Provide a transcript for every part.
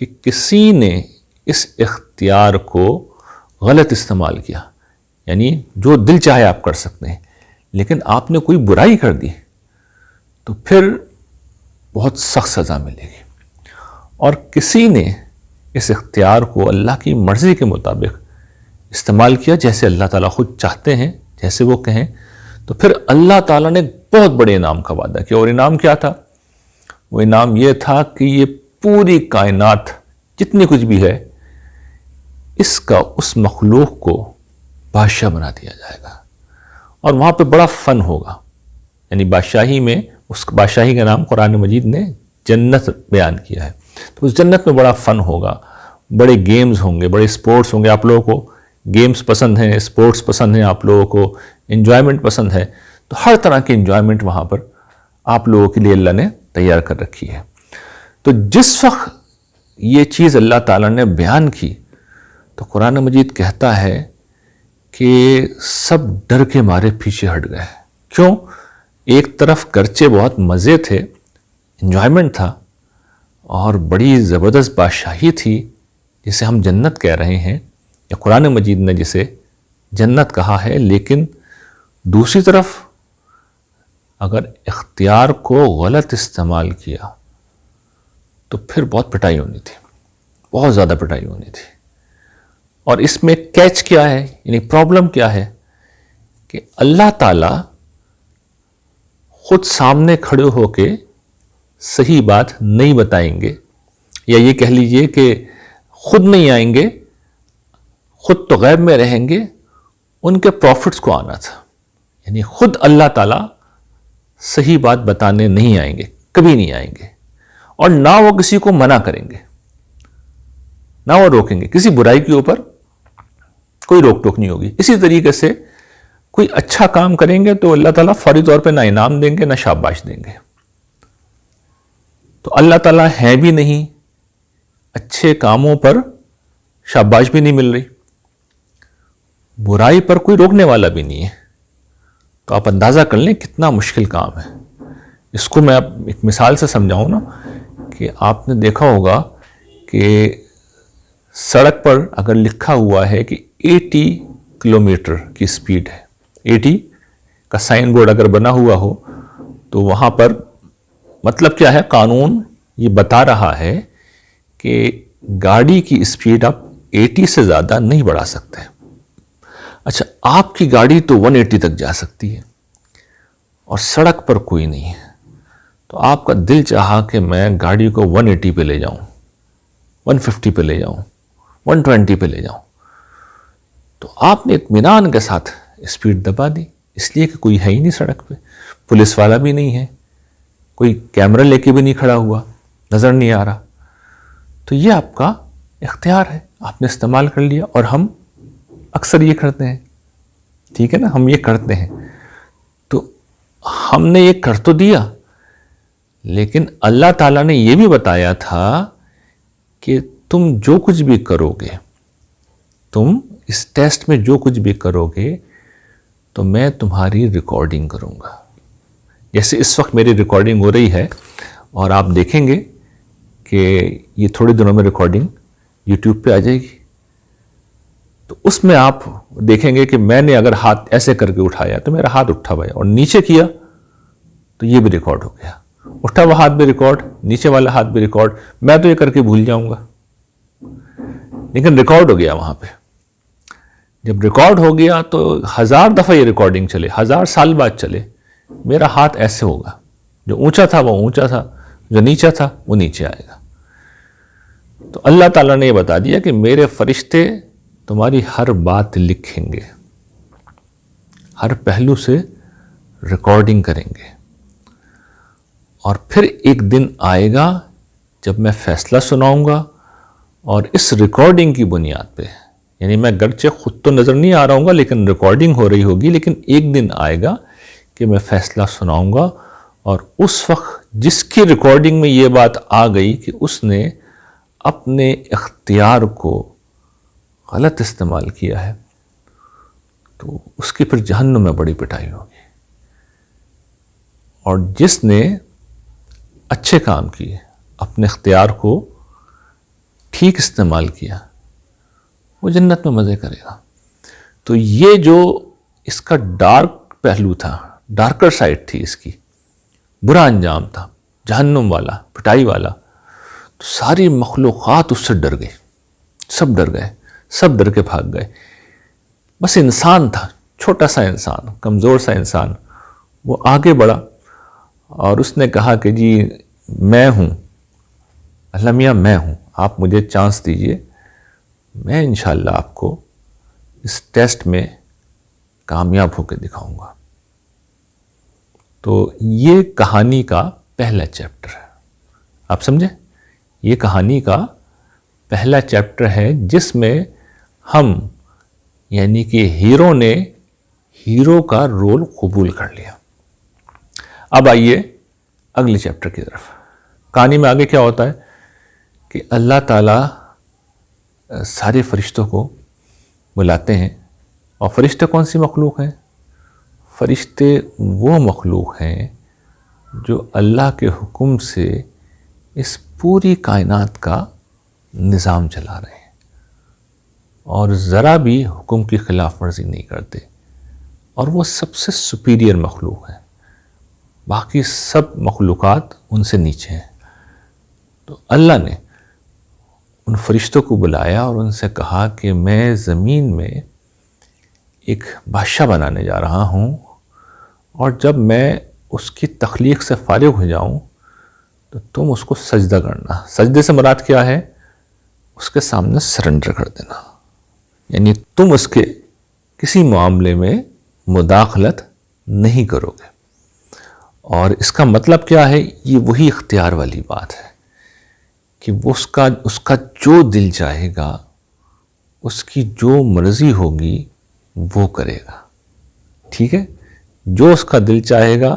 کہ کسی نے اس اختیار کو غلط استعمال کیا، یعنی جو دل چاہے آپ کر سکتے ہیں، لیکن آپ نے کوئی برائی کر دی تو پھر بہت سخت سزا ملے گی۔ اور کسی نے اس اختیار کو اللہ کی مرضی کے مطابق استعمال کیا، جیسے اللہ تعالیٰ خود چاہتے ہیں، جیسے وہ کہیں، تو پھر اللہ تعالیٰ نے بہت بڑے انعام کا وعدہ کیا۔ اور انعام کیا تھا؟ وہ انعام یہ تھا کہ یہ پوری کائنات جتنی کچھ بھی ہے، اس کا اس مخلوق کو بادشاہ بنا دیا جائے گا، اور وہاں پہ بڑا فن ہوگا۔ یعنی بادشاہی میں، اس بادشاہی کا نام قرآن مجید نے جنت بیان کیا ہے، تو اس جنت میں بڑا فن ہوگا، بڑے گیمز ہوں گے، بڑے سپورٹس ہوں گے۔ آپ لوگوں کو گیمز پسند ہیں، سپورٹس پسند ہیں، آپ لوگوں کو انجوائمنٹ پسند ہے، تو ہر طرح کی انجوائمنٹ وہاں پر آپ لوگوں کے لیے اللہ نے تیار کر رکھی ہے۔ تو جس وقت یہ چیز اللہ تعالیٰ نے بیان کی تو قرآن مجید کہتا ہے کہ سب ڈر کے مارے پیچھے ہٹ گئے۔ کیوں؟ ایک طرف گرچہ بہت مزے تھے، انجوائمنٹ تھا، اور بڑی زبردست بادشاہی تھی جسے ہم جنت کہہ رہے ہیں، یا قرآن مجید نے جسے جنت کہا ہے، لیکن دوسری طرف اگر اختیار کو غلط استعمال کیا تو پھر بہت پٹائی ہونی تھی، بہت زیادہ پٹائی ہونی تھی۔ اور اس میں کیچ کیا ہے، یعنی پرابلم کیا ہے، کہ اللہ تعالیٰ خود سامنے کھڑے ہو کے صحیح بات نہیں بتائیں گے، یا یہ کہہ لیجئے کہ خود نہیں آئیں گے، خود تو غیب میں رہیں گے، ان کے پروفٹس کو آنا تھا۔ یعنی خود اللہ تعالیٰ صحیح بات بتانے نہیں آئیں گے، کبھی نہیں آئیں گے، اور نہ وہ کسی کو منع کریں گے، نہ وہ روکیں گے، کسی برائی کے اوپر کوئی روک ٹوک نہیں ہوگی۔ اسی طریقے سے کوئی اچھا کام کریں گے تو اللہ تعالیٰ فوری طور پہ نہ انعام دیں گے، نہ شاباش دیں گے۔ تو اللہ تعالیٰ ہیں بھی نہیں، اچھے کاموں پر شاباش بھی نہیں مل رہی، برائی پر کوئی روکنے والا بھی نہیں ہے۔ تو آپ اندازہ کر لیں کتنا مشکل کام ہے۔ اس کو میں اب ایک مثال سے سمجھاؤں نا، کہ آپ نے دیکھا ہوگا کہ سڑک پر اگر لکھا ہوا ہے کہ 80 کلومیٹر کی سپیڈ ہے، 80 کا سائن بورڈ اگر بنا ہوا ہو، تو وہاں پر مطلب کیا ہے، قانون یہ بتا رہا ہے کہ گاڑی کی سپیڈ آپ 80 سے زیادہ نہیں بڑھا سکتے۔ اچھا، آپ کی گاڑی تو 180 تک جا سکتی ہے اور سڑک پر کوئی نہیں ہے، تو آپ کا دل چاہا کہ میں گاڑی کو 180 پہ لے جاؤں، 150 پہ لے جاؤں، 120 پہ لے جاؤں، تو آپ نے اطمینان کے ساتھ اسپیڈ دبا دی، اس لیے کہ کوئی ہے ہی نہیں سڑک پہ، پولیس والا بھی نہیں ہے، کوئی کیمرہ لے کے بھی نہیں کھڑا ہوا، نظر نہیں آ رہا۔ تو یہ آپ کا اختیار ہے، آپ نے استعمال کر لیا، اور ہم اکثر یہ کرتے ہیں، ٹھیک ہے نا، ہم یہ کرتے ہیں۔ تو ہم نے یہ کر تو دیا، لیکن اللہ تعالیٰ نے یہ بھی بتایا تھا کہ تم جو کچھ بھی کرو گے، تم اس ٹیسٹ میں جو کچھ بھی کرو گے تو میں تمہاری ریکارڈنگ کروں گا۔ جیسے اس وقت میری ریکارڈنگ ہو رہی ہے، اور آپ دیکھیں گے کہ یہ تھوڑے دنوں میں ریکارڈنگ یوٹیوب پہ آ جائے گی، تو اس میں آپ دیکھیں گے کہ میں نے اگر ہاتھ ایسے کر کے اٹھایا تو میرا ہاتھ اٹھا ہوا ہے، اور نیچے کیا تو یہ بھی ریکارڈ ہو گیا، اٹھا ہوا ہاتھ بھی ریکارڈ، نیچے والا ہاتھ بھی ریکارڈ۔ میں تو یہ کر کے بھول جاؤں گا، لیکن ریکارڈ ہو گیا وہاں پہ۔ جب ریکارڈ ہو گیا تو 1000 دفعہ یہ ریکارڈنگ چلے، 1000 سال بعد چلے، میرا ہاتھ ایسے ہوگا، جو اونچا تھا وہ اونچا تھا، جو نیچا تھا وہ نیچے آئے گا۔ تو اللہ تعالیٰ نے یہ بتا دیا کہ میرے فرشتے تمہاری ہر بات لکھیں گے، ہر پہلو سے ریکارڈنگ کریں گے، اور پھر ایک دن آئے گا جب میں فیصلہ سناؤں گا، اور اس ریکارڈنگ کی بنیاد پہ، یعنی میں گرچہ خود تو نظر نہیں آ رہا ہوں گا لیکن ریکارڈنگ ہو رہی ہوگی، لیکن ایک دن آئے گا کہ میں فیصلہ سناؤں گا، اور اس وقت جس کی ریکارڈنگ میں یہ بات آ گئی کہ اس نے اپنے اختیار کو غلط استعمال کیا ہے، تو اس کی پھر جہنم میں بڑی پٹائی ہوگی۔ اور جس نے اچھے کام کیے، اپنے اختیار کو ٹھیک استعمال کیا وہ جنت میں مزے کرے گا۔ تو یہ جو اس کا ڈارک پہلو تھا، ڈارکر سائڈ تھی اس کی، برا انجام تھا، جہنم والا، پٹائی والا، تو ساری مخلوقات اس سے ڈر گئی، سب ڈر گئے، سب ڈر کے بھاگ گئے۔ بس انسان تھا، چھوٹا سا انسان، کمزور سا انسان، وہ آگے بڑھا اور اس نے کہا کہ جی میں ہوں، اللہ میاں میں ہوں، آپ مجھے چانس دیجئے، میں انشاءاللہ آپ کو اس ٹیسٹ میں کامیاب ہو کے دکھاؤں گا۔ تو یہ کہانی کا پہلا چیپٹر ہے، آپ سمجھیں، یہ کہانی کا پہلا چیپٹر ہے جس میں ہم یعنی کہ ہیرو نے ہیرو کا رول قبول کر لیا۔ اب آئیے اگلے چیپٹر کی طرف۔ کہانی میں آگے کیا ہوتا ہے کہ اللہ تعالیٰ سارے فرشتوں کو بلاتے ہیں، اور فرشتے کون سی مخلوق ہیں؟ فرشتے وہ مخلوق ہیں جو اللہ کے حکم سے اس پوری کائنات کا نظام چلا رہے ہیں اور ذرا بھی حکم کی خلاف ورزی نہیں کرتے، اور وہ سب سے سپیریئر مخلوق ہیں، باقی سب مخلوقات ان سے نیچے ہیں۔ تو اللہ نے ان فرشتوں کو بلایا اور ان سے کہا کہ میں زمین میں ایک بادشاہ بنانے جا رہا ہوں، اور جب میں اس کی تخلیق سے فارغ ہو جاؤں تو تم اس کو سجدہ کرنا۔ سجدے سے مراد کیا ہے؟ اس کے سامنے سرنڈر کر دینا، یعنی تم اس کے کسی معاملے میں مداخلت نہیں کرو گے۔ اور اس کا مطلب کیا ہے؟ یہ وہی اختیار والی بات ہے کہ وہ اس کا جو دل چاہے گا، اس کی جو مرضی ہوگی وہ کرے گا، ٹھیک ہے؟ جو اس کا دل چاہے گا،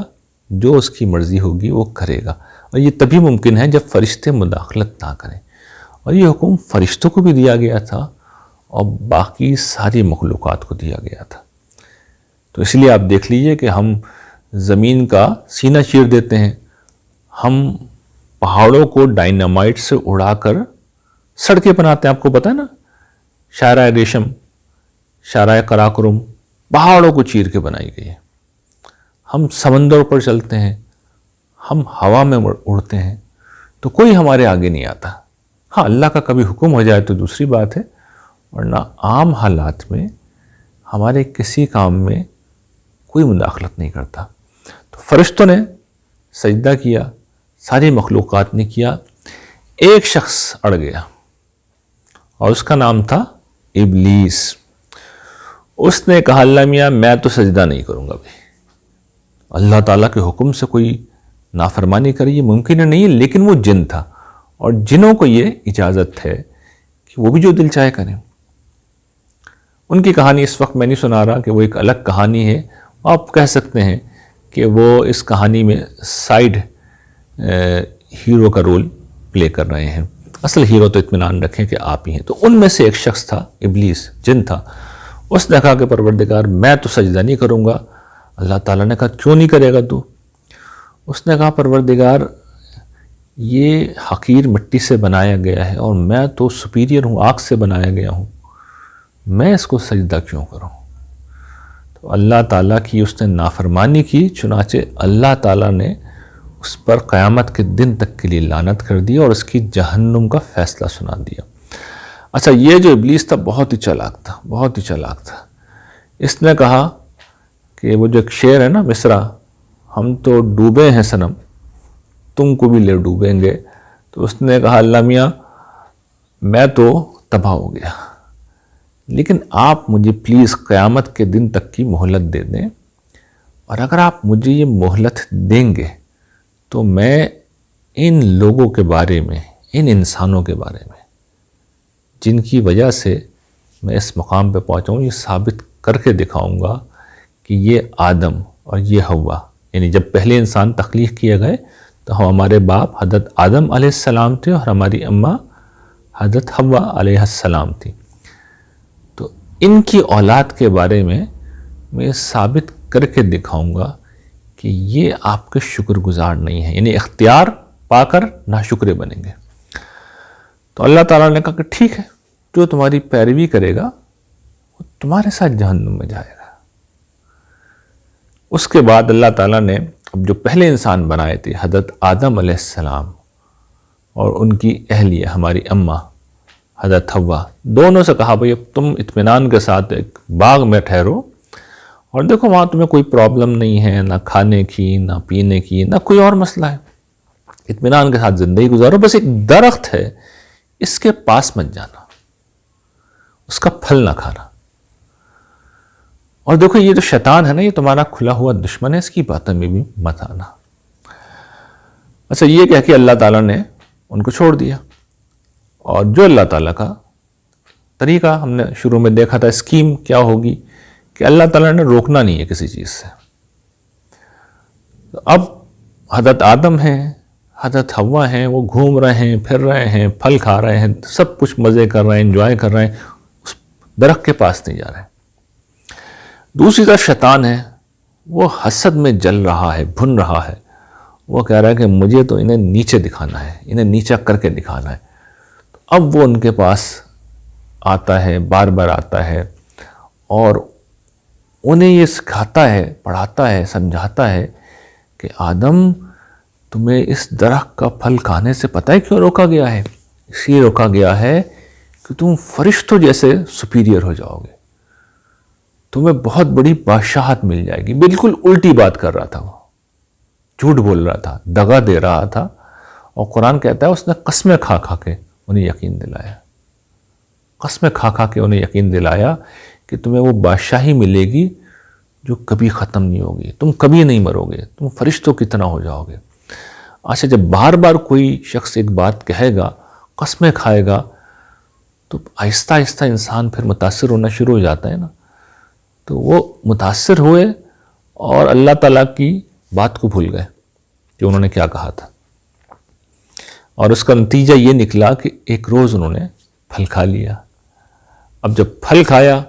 جو اس کی مرضی ہوگی وہ کرے گا، اور یہ تبھی ممکن ہے جب فرشتے مداخلت نہ کریں۔ اور یہ حکم فرشتوں کو بھی دیا گیا تھا اور باقی ساری مخلوقات کو دیا گیا تھا۔ تو اس لیے آپ دیکھ لیجئے کہ ہم زمین کا سینہ چیر دیتے ہیں، ہم پہاڑوں کو ڈائنامائٹ سے اڑا کر سڑکیں بناتے ہیں، آپ کو پتہ ہے نا، شاہراہ ریشم، شاہراہ قراقرم پہاڑوں کو چیر کے بنائی گئی ہے۔ ہم سمندر پر چلتے ہیں، ہم ہوا میں اڑتے ہیں، تو کوئی ہمارے آگے نہیں آتا۔ ہاں اللہ کا کبھی حکم ہو جائے تو دوسری بات ہے، ورنہ عام حالات میں ہمارے کسی کام میں کوئی مداخلت نہیں کرتا۔ تو فرشتوں نے سجدہ کیا، ساری مخلوقات نے کیا، ایک شخص اڑ گیا اور اس کا نام تھا ابلیس۔ اس نے کہا اللہ میاں میں تو سجدہ نہیں کروں گا بھی، اللہ تعالیٰ کے حکم سے کوئی نافرمانی کری یہ ممکن ہے نہیں، لیکن وہ جن تھا اور جنوں کو یہ اجازت ہے کہ وہ بھی جو دل چاہے کریں۔ ان کی کہانی اس وقت میں نہیں سنا رہا کہ وہ ایک الگ کہانی ہے، آپ کہہ سکتے ہیں کہ وہ اس کہانی میں سائیڈ ہیرو کا رول پلے کر رہے ہیں، اصل ہیرو تو اطمینان رکھیں کہ آپ ہی ہیں۔ تو ان میں سے ایک شخص تھا، ابلیس جن تھا، اس نے کہا کہ پروردگار میں تو سجدہ نہیں کروں گا۔ اللہ تعالیٰ نے کہا کیوں نہیں کرے گا تو؟ اس نے کہا پروردگار یہ حقیر مٹی سے بنایا گیا ہے اور میں تو سپیریئر ہوں، آگ سے بنایا گیا ہوں، میں اس کو سجدہ کیوں کروں؟ تو اللہ تعالیٰ کی اس نے نافرمانی کی، چنانچہ اللہ تعالیٰ نے اس پر قیامت کے دن تک کے لیے لعنت کر دی اور اس کی جہنم کا فیصلہ سنا دیا۔ اچھا، یہ جو ابلیس تھا بہت ہی چالاک تھا، بہت ہی چالاک تھا۔ اس نے کہا کہ وہ جو ایک شعر ہے نا مصرع، ہم تو ڈوبے ہیں صنم تم کو بھی لے ڈوبیں گے، تو اس نے کہا اللہ میاں میں تو تباہ ہو گیا، لیکن آپ مجھے پلیز قیامت کے دن تک کی مہلت دے دیں، اور اگر آپ مجھے یہ مہلت دیں گے تو میں ان لوگوں کے بارے میں، ان انسانوں کے بارے میں جن کی وجہ سے میں اس مقام پہ پہنچا ہوں، یہ ثابت کر کے دکھاؤں گا کہ یہ آدم اور یہ حوا، یعنی جب پہلے انسان تخلیق کیے گئے تو ہمارے باپ حضرت آدم علیہ السلام تھے اور ہماری اماں حضرت حوا علیہ السلام تھی، تو ان کی اولاد کے بارے میں میں ثابت کر کے دکھاؤں گا کہ یہ آپ کے شکر گزار نہیں ہیں، یعنی اختیار پا کر ناشکرے بنیں گے۔ تو اللہ تعالیٰ نے کہا کہ ٹھیک ہے، جو تمہاری پیروی کرے گا وہ تمہارے ساتھ جہنم میں جائے گا۔ اس کے بعد اللہ تعالیٰ نے اب جو پہلے انسان بنائے تھے حضرت آدم علیہ السلام اور ان کی اہلیہ ہماری اماں حضرت حوا، دونوں سے کہا بھئی اب تم اطمینان کے ساتھ ایک باغ میں ٹھہرو، اور دیکھو وہاں تمہیں کوئی پرابلم نہیں ہے، نہ کھانے کی، نہ پینے کی، نہ کوئی اور مسئلہ ہے، اطمینان کے ساتھ زندگی گزارو، بس ایک درخت ہے اس کے پاس مت جانا، اس کا پھل نہ کھانا۔ اور دیکھو یہ جو شیطان ہے نا، یہ تمہارا کھلا ہوا دشمن ہے، اس کی باتوں میں بھی مت آنا۔ اچھا، یہ کہہ کے اللہ تعالیٰ نے ان کو چھوڑ دیا، اور جو اللہ تعالیٰ کا طریقہ ہم نے شروع میں دیکھا تھا، اسکیم کیا ہوگی کہ اللہ تعالیٰ نے روکنا نہیں ہے کسی چیز سے۔ اب حضرت آدم ہیں، حضرت حوا ہیں، وہ گھوم رہے ہیں، پھر رہے ہیں، پھل کھا رہے ہیں، سب کچھ مزے کر رہے ہیں، انجوائے کر رہے ہیں، اس درخت کے پاس نہیں جا رہے ہیں۔ دوسری طرف شیطان ہے، وہ حسد میں جل رہا ہے، بھن رہا ہے، وہ کہہ رہا ہے کہ مجھے تو انہیں نیچے دکھانا ہے، انہیں نیچا کر کے دکھانا ہے۔ اب وہ ان کے پاس آتا ہے، بار بار آتا ہے، اور انہیں یہ سکھاتا ہے، پڑھاتا ہے، سمجھاتا ہے کہ آدم تمہیں اس درخت کا پھل کھانے سے پتہ ہے کیوں روکا گیا ہے؟ اس لیے روکا گیا ہے کہ تم فرشتوں جیسے سپیریئر ہو جاؤ گے، تمہیں بہت بڑی بادشاہت مل جائے گی۔ بالکل الٹی بات کر رہا تھا، وہ جھوٹ بول رہا تھا، دغا دے رہا تھا، اور قرآن کہتا ہے اس نے قسمیں کھا کھا کے انہیں یقین دلایا، قسمیں کھا کھا کے انہیں یقین دلایا کہ تمہیں وہ بادشاہی ملے گی جو کبھی ختم نہیں ہوگی، تم کبھی نہیں مرو گے، تم فرشتوں کی طرح ہو جاؤ گے۔ اچھا، جب بار بار کوئی شخص ایک بات کہے گا، قسمیں کھائے گا، تو آہستہ آہستہ انسان پھر متاثر ہونا شروع ہو جاتا ہے نا۔ تو وہ متاثر ہوئے اور اللہ تعالیٰ کی بات کو بھول گئے کہ انہوں نے کیا کہا تھا، اور اس کا نتیجہ یہ نکلا کہ ایک روز انہوں نے پھل کھا لیا۔ اب جب پھل کھایا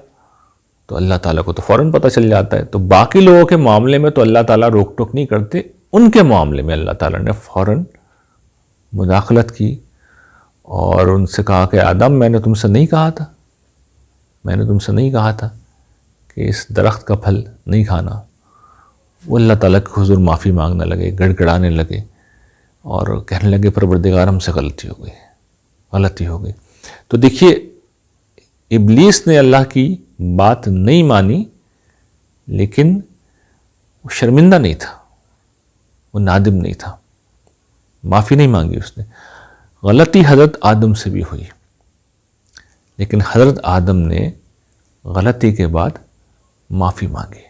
تو اللہ تعالیٰ کو تو فوراً پتہ چل جاتا ہے، تو باقی لوگوں کے معاملے میں تو اللہ تعالیٰ روک ٹوک نہیں کرتے، ان کے معاملے میں اللہ تعالیٰ نے فوراً مداخلت کی اور ان سے کہا کہ آدم میں نے تم سے نہیں کہا تھا، میں نے تم سے نہیں کہا تھا کہ اس درخت کا پھل نہیں کھانا۔ وہ اللہ تعالیٰ کے حضور معافی مانگنے لگے، گڑ گڑانے لگے، اور کہنے لگے پروردگار ہم سے غلطی ہو گئی۔ تو دیکھیے، ابلیس نے اللہ کی بات نہیں مانی، لیکن وہ شرمندہ نہیں تھا، وہ نادم نہیں تھا، معافی نہیں مانگی اس نے۔ غلطی حضرت آدم سے بھی ہوئی، لیکن حضرت آدم نے غلطی کے بعد معافی مانگی،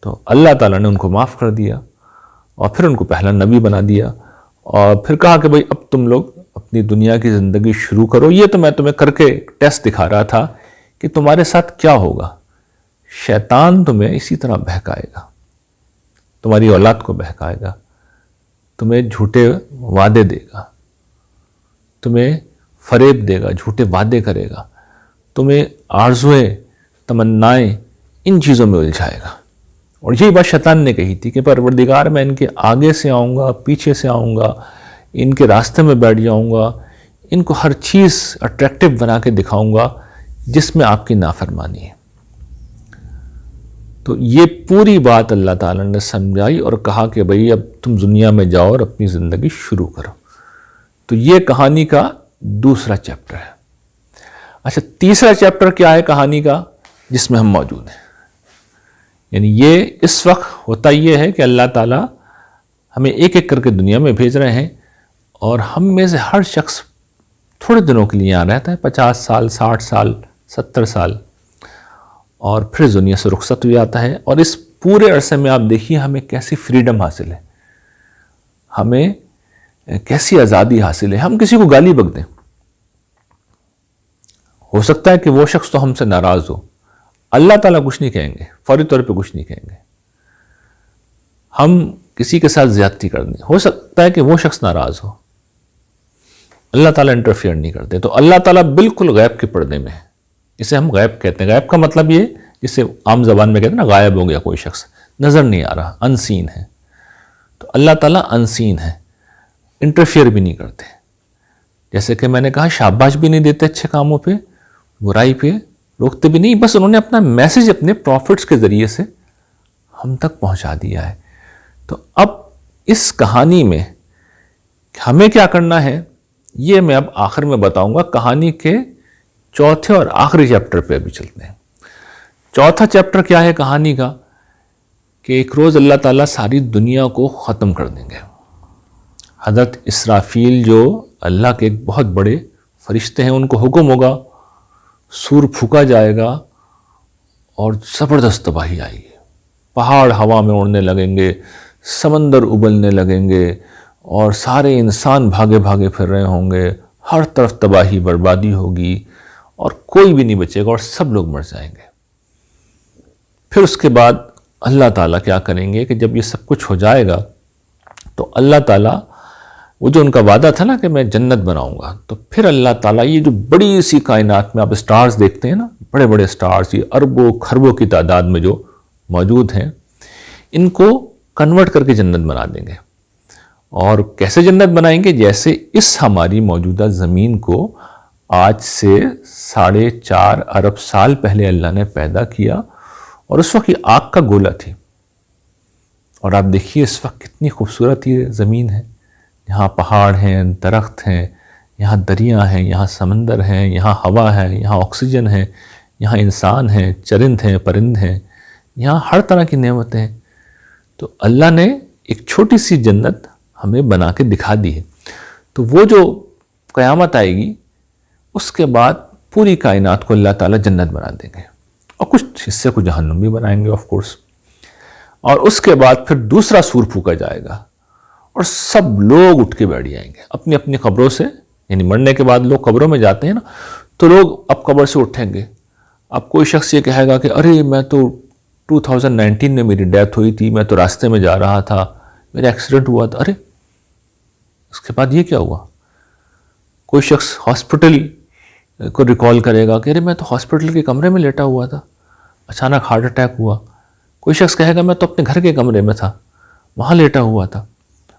تو اللہ تعالیٰ نے ان کو معاف کر دیا، اور پھر ان کو پہلا نبی بنا دیا، اور پھر کہا کہ بھئی اب تم لوگ اپنی دنیا کی زندگی شروع کرو۔ یہ تو میں تمہیں کر کے ٹیسٹ دکھا رہا تھا کہ تمہارے ساتھ کیا ہوگا۔ شیطان تمہیں اسی طرح بہکائے گا، تمہاری اولاد کو بہکائے گا، تمہیں جھوٹے وعدے دے گا، تمہیں فریب دے گا، جھوٹے وعدے کرے گا، تمہیں آرزوئیں، تمنائیں، ان چیزوں میں الجھائے گا۔ اور یہی بات شیطان نے کہی تھی کہ پروردگار میں ان کے آگے سے آؤں گا، پیچھے سے آؤں گا، ان کے راستے میں بیٹھ جاؤں گا، ان کو ہر چیز اٹریکٹیو بنا کے دکھاؤں گا جس میں آپ کی نافرمانی ہے۔ تو یہ پوری بات اللہ تعالیٰ نے سمجھائی اور کہا کہ بھئی اب تم دنیا میں جاؤ اور اپنی زندگی شروع کرو۔ تو یہ کہانی کا دوسرا چیپٹر ہے۔ اچھا، تیسرا چیپٹر کیا ہے کہانی کا جس میں ہم موجود ہیں؟ یعنی یہ اس وقت ہوتا یہ ہے کہ اللہ تعالیٰ ہمیں ایک ایک کر کے دنیا میں بھیج رہے ہیں، اور ہم میں سے ہر شخص تھوڑے دنوں کے لیے یہاں رہتا ہے، 50 سال، 60 سال، 70 سال، اور پھر دنیا سے رخصت ہو جاتا ہے۔ اور اس پورے عرصے میں آپ دیکھیے ہمیں کیسی فریڈم حاصل ہے، ہمیں کیسی آزادی حاصل ہے۔ ہم کسی کو گالی بک دیں، ہو سکتا ہے کہ وہ شخص تو ہم سے ناراض ہو، اللہ تعالیٰ کچھ نہیں کہیں گے، فوری طور پہ کچھ نہیں کہیں گے۔ ہم کسی کے ساتھ زیادتی کر دیں، ہو سکتا ہے کہ وہ شخص ناراض ہو، اللہ تعالیٰ انٹرفیئر نہیں کرتے۔ تو اللہ تعالیٰ بالکل غیب کے پردے میں ہے، اسے ہم غیب کہتے ہیں۔ غیب کا مطلب یہ جسے عام زبان میں کہتے ہیں نا، غائب ہو گیا کوئی شخص، نظر نہیں آ رہا، انسین ہے۔ تو اللہ تعالیٰ انسین ہے، انٹرفیئر بھی نہیں کرتے۔ جیسے کہ میں نے کہا شاباش بھی نہیں دیتے اچھے کاموں پہ، برائی پہ روکتے بھی نہیں، بس انہوں نے اپنا میسج اپنے پروفٹس کے ذریعے سے ہم تک پہنچا دیا ہے۔ تو اب اس کہانی میں ہمیں کیا کرنا ہے یہ میں اب آخر میں بتاؤں گا۔ کہانی کے چوتھے اور آخری چیپٹر پہ ابھی چلتے ہیں۔ چوتھا چیپٹر کیا ہے کہانی کا کہ ایک روز اللہ تعالیٰ ساری دنیا کو ختم کر دیں گے۔ حضرت اسرافیل جو اللہ کے ایک بہت بڑے فرشتے ہیں، ان کو حکم ہوگا، سور پھونکا جائے گا اور زبردست تباہی آئے گی، پہاڑ ہوا میں اڑنے لگیں گے، سمندر ابلنے لگیں گے اور سارے انسان بھاگے بھاگے پھر رہے ہوں گے، ہر طرف تباہی بربادی ہوگی اور کوئی بھی نہیں بچے گا اور سب لوگ مر جائیں گے۔ پھر اس کے بعد اللہ تعالیٰ کیا کریں گے کہ جب یہ سب کچھ ہو جائے گا تو اللہ تعالیٰ وہ جو ان کا وعدہ تھا نا کہ میں جنت بناؤں گا، تو پھر اللہ تعالیٰ یہ جو بڑی سی کائنات میں آپ سٹارز دیکھتے ہیں نا، بڑے بڑے سٹارز، یہ اربوں خربوں کی تعداد میں جو موجود ہیں، ان کو کنورٹ کر کے جنت بنا دیں گے۔ اور کیسے جنت بنائیں گے؟ جیسے اس ہماری موجودہ زمین کو آج سے 4.5 ارب سال پہلے اللہ نے پیدا کیا، اور اس وقت یہ آگ کا گولا تھی، اور آپ دیکھیے اس وقت کتنی خوبصورت یہ زمین ہے، یہاں پہاڑ ہیں، درخت ہیں، یہاں دریا ہیں، یہاں سمندر ہیں، یہاں ہوا ہے، یہاں آکسیجن ہے، یہاں انسان ہیں، چرند ہیں، پرند ہیں، یہاں ہر طرح کی نعمتیں ہیں۔ تو اللہ نے ایک چھوٹی سی جنت ہمیں بنا کے دکھا دی ہے۔ تو وہ جو قیامت آئے گی اس کے بعد پوری کائنات کو اللہ تعالیٰ جنت بنا دیں گے، اور کچھ حصے کو جہنم بھی بنائیں گے آف کورس۔ اور اس کے بعد پھر دوسرا سور پھونکا جائے گا اور سب لوگ اٹھ کے بیٹھ جائیں گے اپنی اپنی قبروں سے، یعنی مرنے کے بعد لوگ قبروں میں جاتے ہیں نا، تو لوگ اب قبر سے اٹھیں گے۔ اب کوئی شخص یہ کہے گا کہ ارے میں تو 2019 میں میری ڈیتھ ہوئی تھی، میں تو راستے میں جا رہا تھا، میرا ایکسیڈنٹ ہوا تھا۔ ارے اس کے بعد یہ کیا ہوا؟ کوئی شخص ہاسپٹل کو ریکال کرے گا کہ ارے میں تو ہاسپٹل کے کمرے میں لیٹا ہوا تھا، اچانک ہارٹ اٹیک ہوا۔ کوئی شخص کہے گا میں تو اپنے گھر کے کمرے میں تھا، وہاں لیٹا ہوا تھا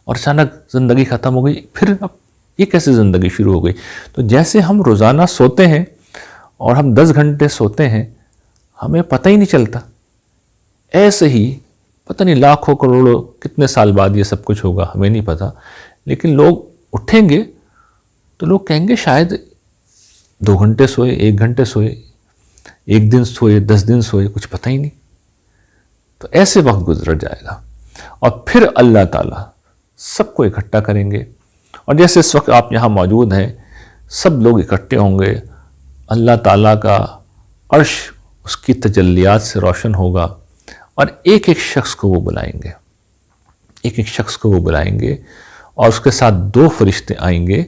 اور اچانک زندگی ختم ہو گئی۔ پھر اب یہ کیسے زندگی شروع ہو گئی؟ تو جیسے ہم روزانہ سوتے ہیں اور ہم 10 گھنٹے سوتے ہیں، ہمیں پتہ ہی نہیں چلتا، ایسے ہی پتہ نہیں لاکھوں کروڑوں کتنے سال بعد یہ سب کچھ ہوگا، ہمیں نہیں پتہ۔ لیکن لوگ اٹھیں گے تو لوگ کہیں گے شاید 2 گھنٹے سوئے، 1 گھنٹے سوئے، 1 دن سوئے، 10 دن سوئے، کچھ پتہ ہی نہیں۔ تو ایسے وقت گزر جائے گا اور پھر اللہ تعالیٰ سب کو اکٹھا کریں گے، اور جیسے اس وقت آپ یہاں موجود ہیں، سب لوگ اکٹھے ہوں گے، اللہ تعالیٰ کا عرش اس کی تجلیات سے روشن ہوگا، اور ایک ایک شخص کو وہ بلائیں گے، ایک ایک شخص کو وہ بلائیں گے، اور اس کے ساتھ 2 فرشتے آئیں گے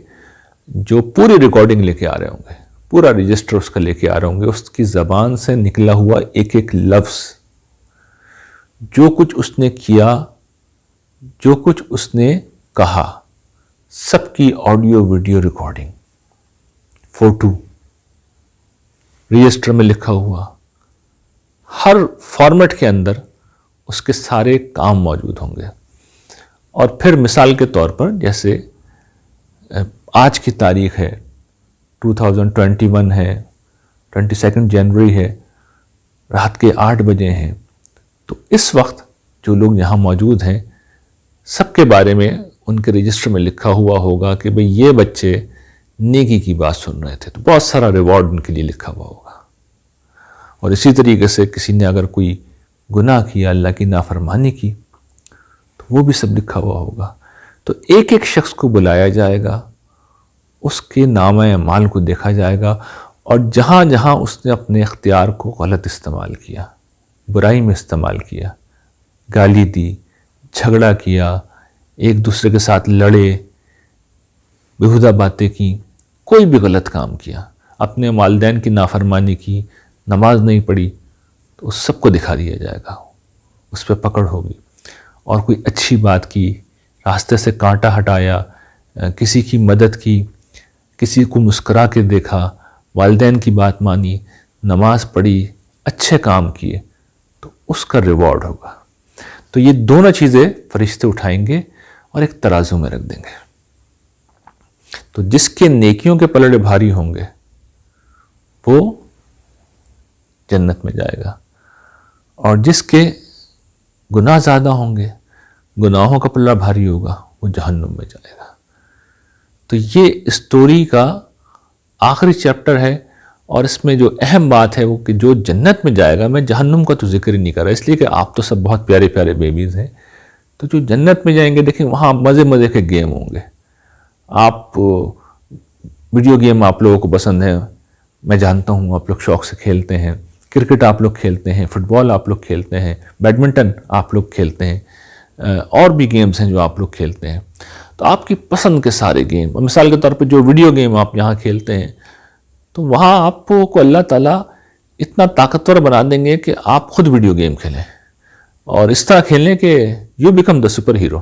جو پوری ریکارڈنگ لے کے آ رہے ہوں گے، پورا رجسٹر اس کا لے کے آ رہے ہوں گے، اس کی زبان سے نکلا ہوا ایک ایک لفظ، جو کچھ اس نے کیا، جو کچھ اس نے کہا، سب کی audio video recording, photo register میں لکھا ہوا، ہر فارمیٹ کے اندر اس کے سارے کام موجود ہوں گے۔ اور پھر مثال کے طور پر جیسے آج کی تاریخ ہے 2021 ہے، 22 جنوری ہے، رات کے 8 بجے ہیں، تو اس وقت جو لوگ یہاں موجود ہیں سب کے بارے میں ان کے رجسٹر میں لکھا ہوا ہوگا کہ بھئی یہ بچے نیکی کی بات سن رہے تھے، تو بہت سارا ریوارڈ ان کے لیے لکھا ہوا ہوگا۔ اور اسی طریقے سے کسی نے اگر کوئی گناہ کیا، اللہ کی نافرمانی کی، تو وہ بھی سب لکھا ہوا ہوگا۔ تو ایک ایک شخص کو بلایا جائے گا، اس کے نامہ اعمال کو دیکھا جائے گا، اور جہاں جہاں اس نے اپنے اختیار کو غلط استعمال کیا، برائی میں استعمال کیا، گالی دی، جھگڑا کیا، ایک دوسرے کے ساتھ لڑے، بیہودہ باتیں کی، کوئی بھی غلط کام کیا، اپنے والدین کی نافرمانی کی، نماز نہیں پڑھی، تو اس سب کو دکھا دیا جائے گا، اس پہ پکڑ ہوگی۔ اور کوئی اچھی بات کی، راستے سے کانٹا ہٹایا، کسی کی مدد کی، کسی کو مسکرا کے دیکھا، والدین کی بات مانی، نماز پڑھی، اچھے کام کیے، تو اس کا ریوارڈ ہوگا۔ تو یہ دونوں چیزیں فرشتے اٹھائیں گے اور ایک ترازو میں رکھ دیں گے۔ تو جس کے نیکیوں کے پلڑے بھاری ہوں گے وہ جنت میں جائے گا، اور جس کے گناہ زیادہ ہوں گے، گناہوں کا پلڑا بھاری ہوگا، وہ جہنم میں جائے گا۔ تو یہ اسٹوری کا آخری چیپٹر ہے، اور اس میں جو اہم بات ہے وہ کہ جو جنت میں جائے گا، میں جہنم کا تو ذکر ہی نہیں کر رہا، اس لیے کہ آپ تو سب بہت پیارے پیارے بیبیز ہیں، تو جو جنت میں جائیں گے دیکھیں وہاں مزے مزے کے گیم ہوں گے۔ آپ ویڈیو گیم آپ لوگوں کو پسند ہے، میں جانتا ہوں آپ لوگ شوق سے کھیلتے ہیں، کرکٹ آپ لوگ کھیلتے ہیں، فٹ بال آپ لوگ کھیلتے ہیں، بیڈمنٹن آپ لوگ کھیلتے ہیں، اور بھی گیمز ہیں جو آپ لوگ کھیلتے ہیں۔ تو آپ کی پسند کے سارے گیم، مثال کے طور پہ جو ویڈیو گیم آپ یہاں کھیلتے ہیں، تو وہاں آپ کو اللہ تعالیٰ اتنا طاقتور بنا دیں گے کہ آپ خود ویڈیو گیم کھیلیں، اور اس طرح کھیلیں کہ you become the super hero.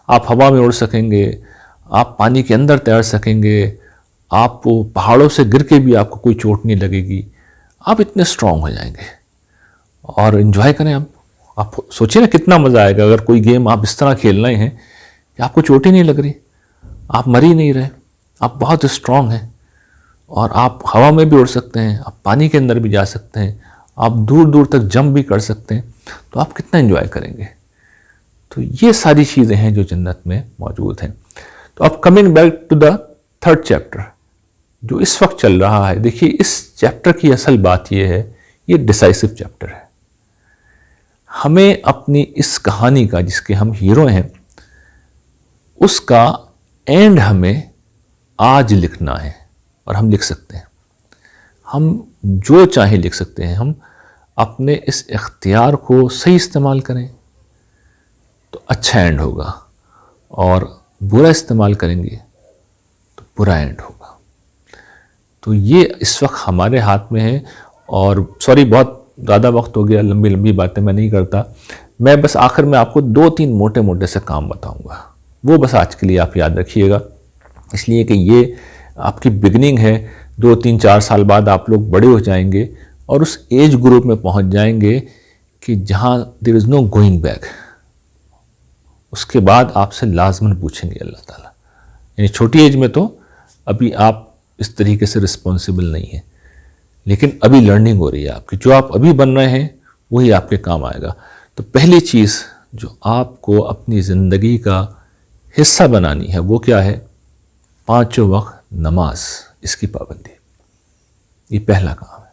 آپ ہوا میں اڑ سکیں گے، آپ پانی کے اندر تیر سکیں گے، آپ پہاڑوں سے گر کے بھی آپ کو کوئی چوٹ نہیں لگے گی، آپ اتنے اسٹرانگ ہو جائیں گے۔ اور انجوائے کریں آپ سوچیں نا کتنا مزہ آئے گا اگر کوئی گیم آپ اس طرح کھیل رہے ہیں کہ آپ کو چوٹ ہی نہیں لگ رہی، آپ مر ہی نہیں رہے، آپ بہت اسٹرانگ ہیں، اور آپ ہوا میں بھی اڑ سکتے ہیں، آپ پانی کے اندر بھی جا سکتے ہیں، آپ دور دور تک جمپ بھی کر سکتے ہیں، تو آپ کتنا انجوائے کریں گے۔ تو یہ ساری چیزیں ہیں جو جنت میں موجود ہیں۔ تو اب coming back to the third chapter جو اس وقت چل رہا ہے، دیکھیے اس چیپٹر کی اصل بات یہ ہے، یہ ڈیسائسو چیپٹر ہے۔ ہمیں اپنی اس کہانی کا، جس کے ہم ہیرو ہیں، اس کا اینڈ ہمیں آج لکھنا ہے، اور ہم لکھ سکتے ہیں، ہم جو چاہیں لکھ سکتے ہیں۔ ہم اپنے اس اختیار کو صحیح استعمال کریں تو اچھا اینڈ ہوگا، اور برا استعمال کریں گے تو برا اینڈ ہوگا۔ تو یہ اس وقت ہمارے ہاتھ میں ہے، اور سوری بہت زیادہ وقت ہو گیا، لمبی لمبی باتیں میں نہیں کرتا، میں بس آخر میں آپ کو 2-3 موٹے موٹے سے کام بتاؤں گا، وہ بس آج کے لیے آپ یاد رکھیے گا، اس لیے کہ یہ آپ کی بگننگ ہے۔ 2-3-4 سال بعد آپ لوگ بڑے ہو جائیں گے، اور اس ایج گروپ میں پہنچ جائیں گے کہ جہاں دیر از نو گوئنگ بیک، اس کے بعد آپ سے لازماً پوچھیں گے اللہ تعالیٰ۔ یعنی چھوٹی ایج میں تو ابھی آپ اس طریقے سے رسپانسیبل نہیں ہیں، لیکن ابھی لرننگ ہو رہی ہے آپ کی، جو آپ ابھی بن رہے ہیں وہی آپ کے کام آئے گا۔ تو پہلی چیز جو آپ کو اپنی زندگی کا حصہ بنانی ہے وہ کیا ہے؟ 5 وقت نماز، اس کی پابندی، یہ پہلا کام ہے،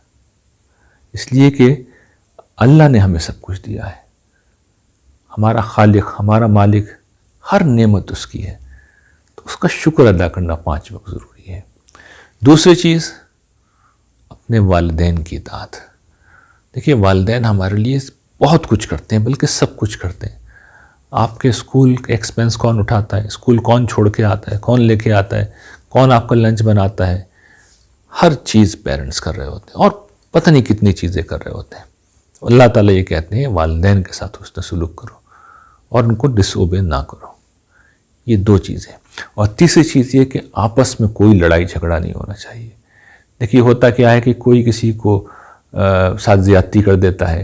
اس لیے کہ اللہ نے ہمیں سب کچھ دیا ہے، ہمارا خالق، ہمارا مالک، ہر نعمت اس کی ہے، تو اس کا شکر ادا کرنا 5 وقت ضروری ہے۔ دوسری چیز، اپنے والدین کی اطاعت۔ دیکھیے والدین ہمارے لیے بہت کچھ کرتے ہیں، بلکہ سب کچھ کرتے ہیں۔ آپ کے اسکول کے ایکسپینس کون اٹھاتا ہے؟ اسکول کون چھوڑ کے آتا ہے؟ کون لے کے آتا ہے؟ کون آپ کا لنچ بناتا ہے؟ ہر چیز پیرنٹس کر رہے ہوتے ہیں، اور پتہ نہیں کتنی چیزیں کر رہے ہوتے ہیں۔ اللہ تعالیٰ یہ کہتے ہیں والدین کے ساتھ حسن سلوک کرو، اور ان کو ڈس اوبے نہ کرو۔ یہ 2 چیزیں۔ اور تیسری چیز یہ کہ آپس میں کوئی لڑائی جھگڑا نہیں ہونا چاہیے۔ دیکھیے ہوتا کیا ہے کہ کوئی کسی کو ساتھ زیادتی کر دیتا ہے،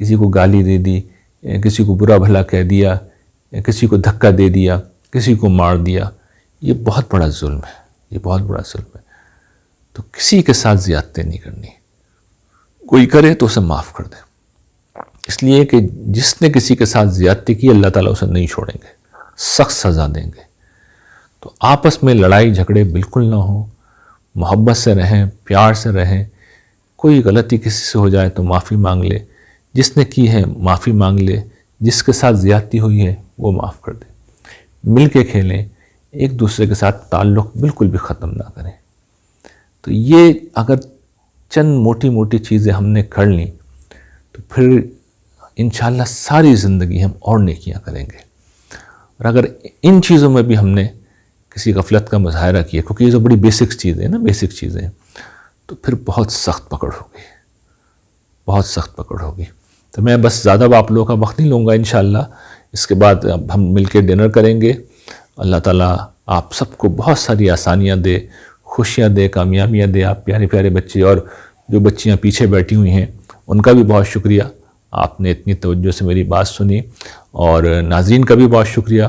کسی کو گالی دے دی، کسی کو برا بھلا کہہ دیا، کسی کو دھکا دے دیا، کسی کو مار دیا، یہ بہت بڑا ظلم ہے، یہ بہت بڑا ظلم ہے۔ تو کسی کے ساتھ زیادتی نہیں کرنی، کوئی کرے تو اسے معاف کر دیں، اس لیے کہ جس نے کسی کے ساتھ زیادتی کی اللہ تعالیٰ اسے نہیں چھوڑیں گے، سخت سزا دیں گے۔ تو آپس میں لڑائی جھگڑے بالکل نہ ہوں، محبت سے رہیں، پیار سے رہیں، کوئی غلطی کسی سے ہو جائے تو معافی مانگ لے، جس نے کی ہے معافی مانگ لے، جس کے ساتھ زیادتی ہوئی ہے وہ معاف کر دے، مل کے کھیلیں، ایک دوسرے کے ساتھ تعلق بالکل بھی ختم نہ کریں۔ تو یہ اگر چند موٹی موٹی چیزیں ہم نے کر لیں تو پھر انشاءاللہ ساری زندگی ہم اور نیکیاں کریں گے۔ اور اگر ان چیزوں میں بھی ہم نے کسی غفلت کا مظاہرہ کیا، کیونکہ یہ جو بڑی بیسک چیزیں ہیں نا، بیسک چیزیں، تو پھر بہت سخت پکڑ ہوگی، بہت سخت پکڑ ہوگی۔ تو میں بس زیادہ آپ لوگوں کا وقت نہیں لوں گا، انشاءاللہ اس کے بعد اب ہم مل کے ڈنر کریں گے۔ اللہ تعالیٰ آپ سب کو بہت ساری آسانیاں دے، خوشیاں دے، کامیابیاں دے۔ آپ پیارے پیارے بچے، اور جو بچیاں پیچھے بیٹھی ہوئی ہیں ان کا بھی بہت شکریہ، آپ نے اتنی توجہ سے میری بات سنی، اور ناظرین کا بھی بہت شکریہ۔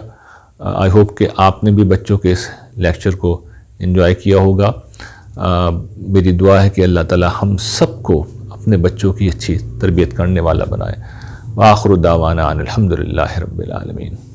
آئی ہوپ کہ آپ نے بھی بچوں کے اس لیکچر کو انجوائے کیا ہوگا۔ میری دعا ہے کہ اللہ تعالی ہم سب کو اپنے بچوں کی اچھی تربیت کرنے والا بنائے۔ وآخر دعوانا ان الحمد للہ رب العالمین۔